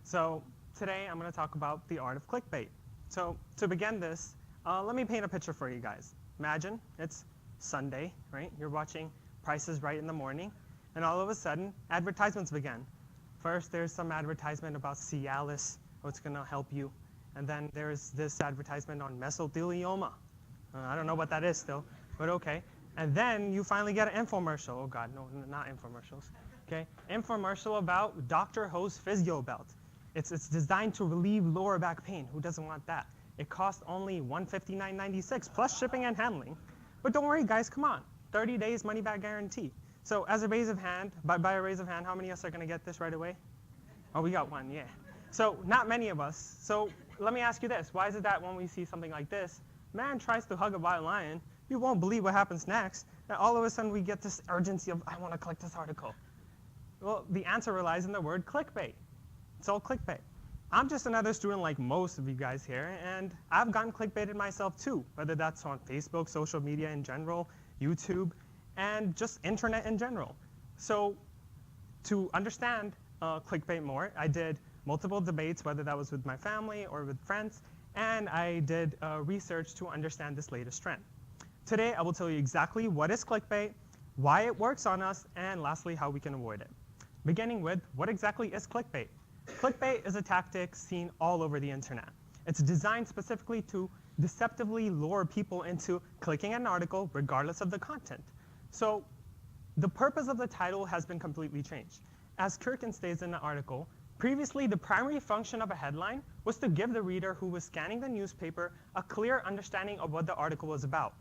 So today I'm going to talk about the art of clickbait. So to begin this, let me paint a picture for you guys. Imagine it's Sunday, right? You're watching Price is Right in the morning, and all of a sudden, advertisements begin. First, there's some advertisement about Cialis, what's going to help you. And then there's this advertisement on mesothelioma. I don't know what that is still, but okay. And then you finally get an infomercial. Oh God, no, not infomercials. Okay, infomercial about Dr. Ho's Physio Belt. It's designed to relieve lower back pain. Who doesn't want that? It costs only $159.96 plus shipping and handling. But don't worry, guys, come on. 30 days money back guarantee. So as a raise of hand, by a raise of hand, how many of us are going to get this right away? Oh, we got one, yeah. So not many of us. So let me ask you this. Why is it that when we see something like this, man tries to hug a white lion, you won't believe what happens next, and all of a sudden we get this urgency of, I want to click this article. Well, the answer relies in the word clickbait. It's all clickbait. I'm just another student like most of you guys here, and I've gotten clickbaited myself too, whether that's on Facebook, social media in general, YouTube, and just internet in general. So to understand clickbait more, I did multiple debates, whether that was with my family or with friends, and I did research to understand this latest trend. Today, I will tell you exactly what is clickbait, why it works on us, and lastly, how we can avoid it. Beginning with, what exactly is clickbait? Clickbait is a tactic seen all over the internet. It's designed specifically to deceptively lure people into clicking an article regardless of the content. So the purpose of the title has been completely changed. As Kirkin states in the article, previously the primary function of a headline was to give the reader who was scanning the newspaper a clear understanding of what the article was about.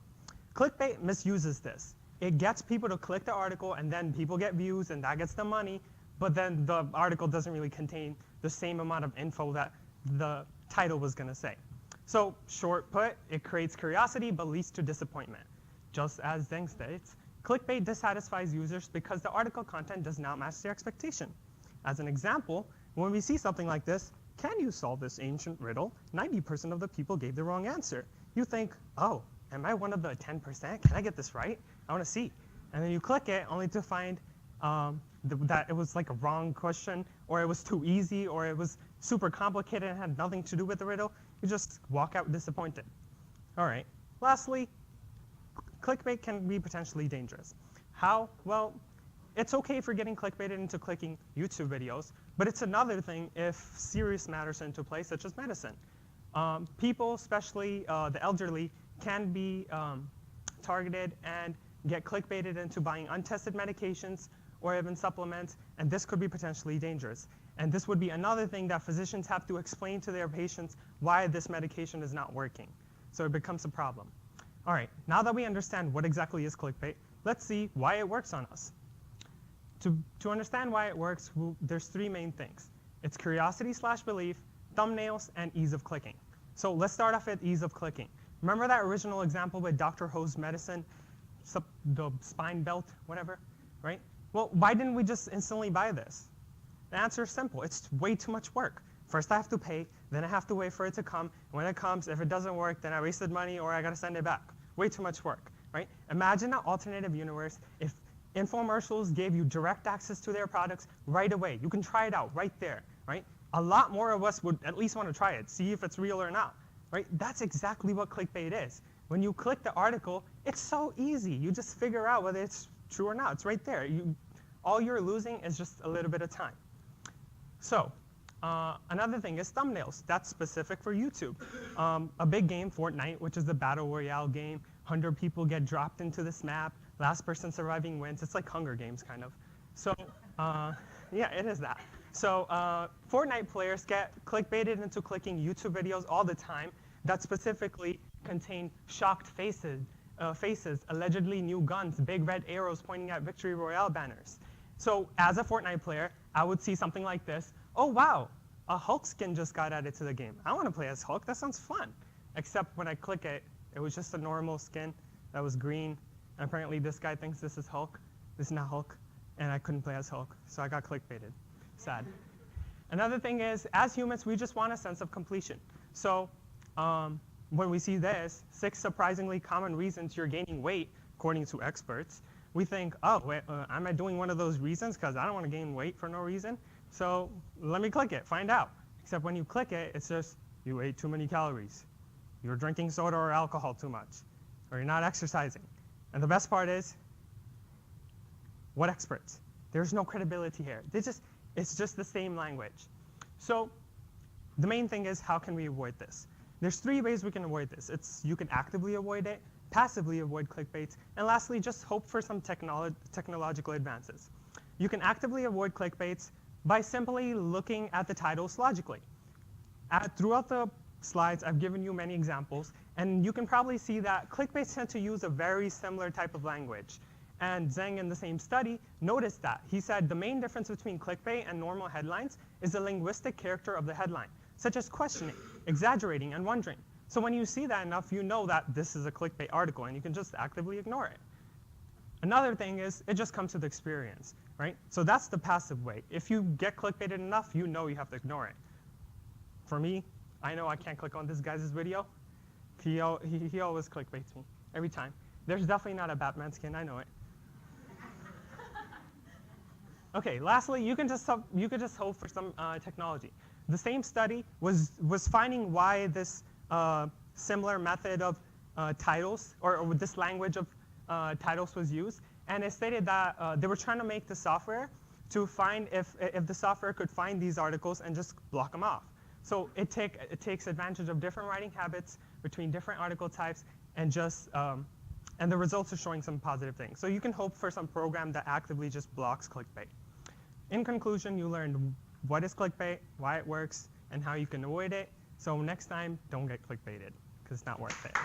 Clickbait misuses this. It gets people to click the article, and then people get views, and that gets them money, but then the article doesn't really contain the same amount of info that the title was going to say. So short put, it creates curiosity but leads to disappointment. Just as Singh states, clickbait dissatisfies users because the article content does not match their expectation. As an example, when we see something like this, can you solve this ancient riddle? 90% of the people gave the wrong answer. You think, oh, am I one of the 10%? Can I get this right? I want to see. And then you click it only to find that it was like a wrong question, or it was too easy, or it was super complicated and had nothing to do with the riddle. You just walk out disappointed. All right. Lastly, clickbait can be potentially dangerous. How? Well, it's okay if you're getting clickbaited into clicking YouTube videos, but it's another thing if serious matters are into play, such as medicine. People, especially the elderly, can be targeted and get clickbaited into buying untested medications or even supplements, and this could be potentially dangerous. And this would be another thing that physicians have to explain to their patients why this medication is not working. So it becomes a problem. All right, now that we understand what exactly is clickbait, let's see why it works on us. To understand why it works, there's three main things. It's curiosity/belief, thumbnails, and ease of clicking. So let's start off with ease of clicking. Remember that original example with Dr. Ho's medicine, the spine belt, whatever, right? Well, why didn't we just instantly buy this? The answer is simple. It's way too much work. First I have to pay, then I have to wait for it to come. And when it comes, if it doesn't work, then I wasted money or I got to send it back. Way too much work, right? Imagine an alternative universe if infomercials gave you direct access to their products right away. You can try it out right there, right? A lot more of us would at least want to try it, see if it's real or not, right? That's exactly what clickbait is. When you click the article, it's so easy. You just figure out whether it's true or not. It's right there. All you're losing is just a little bit of time. So another thing is thumbnails. That's specific for YouTube. A big game, Fortnite, which is the battle royale game. 100 people get dropped into this map. Last person surviving wins. It's like Hunger Games, kind of. So yeah, it is that. So Fortnite players get clickbaited into clicking YouTube videos all the time that specifically contain shocked faces, allegedly new guns, big red arrows pointing at Victory Royale banners. So as a Fortnite player, I would see something like this. Oh, wow, a Hulk skin just got added to the game. I want to play as Hulk. That sounds fun. Except when I click it, it was just a normal skin that was green. And apparently this guy thinks this is Hulk. This is not Hulk. And I couldn't play as Hulk. So I got clickbaited. Sad. Another thing is, as humans, we just want a sense of completion. So when we see this, 6 surprisingly common reasons you're gaining weight, according to experts, we think, oh, wait, am I doing one of those reasons because I don't want to gain weight for no reason? So let me click it, find out. Except when you click it, it's just, you ate too many calories. You're drinking soda or alcohol too much. Or you're not exercising. And the best part is, what experts? There's no credibility here. It's just the same language. So the main thing is, how can we avoid this? There's 3 ways we can avoid this. You can actively avoid it, passively avoid clickbaits, and lastly, just hope for some technological advances. You can actively avoid clickbaits by simply looking at the titles logically. Throughout the slides, I've given you many examples, and you can probably see that clickbaits tend to use a very similar type of language. And Singh, in the same study, noticed that. He said the main difference between clickbait and normal headlines is the linguistic character of the headline, such as questioning, exaggerating, and wondering. So when you see that enough, you know that this is a clickbait article, and you can just actively ignore it. Another thing is, it just comes with experience, right? So that's the passive way. If you get clickbaited enough, you know you have to ignore it. For me, I know I can't click on this guy's video. He always clickbaits me, every time. There's definitely not a Batman skin, I know it. Okay, lastly, you could just hope for some technology. The same study was finding why this similar method of titles, or this language of titles was used, and it stated that they were trying to make the software to find if the software could find these articles and just block them off. So it takes advantage of different writing habits between different article types, and the results are showing some positive things. So you can hope for some program that actively just blocks clickbait. In conclusion, you learned what is clickbait, why it works, and how you can avoid it. So next time, don't get clickbaited, because it's not worth it.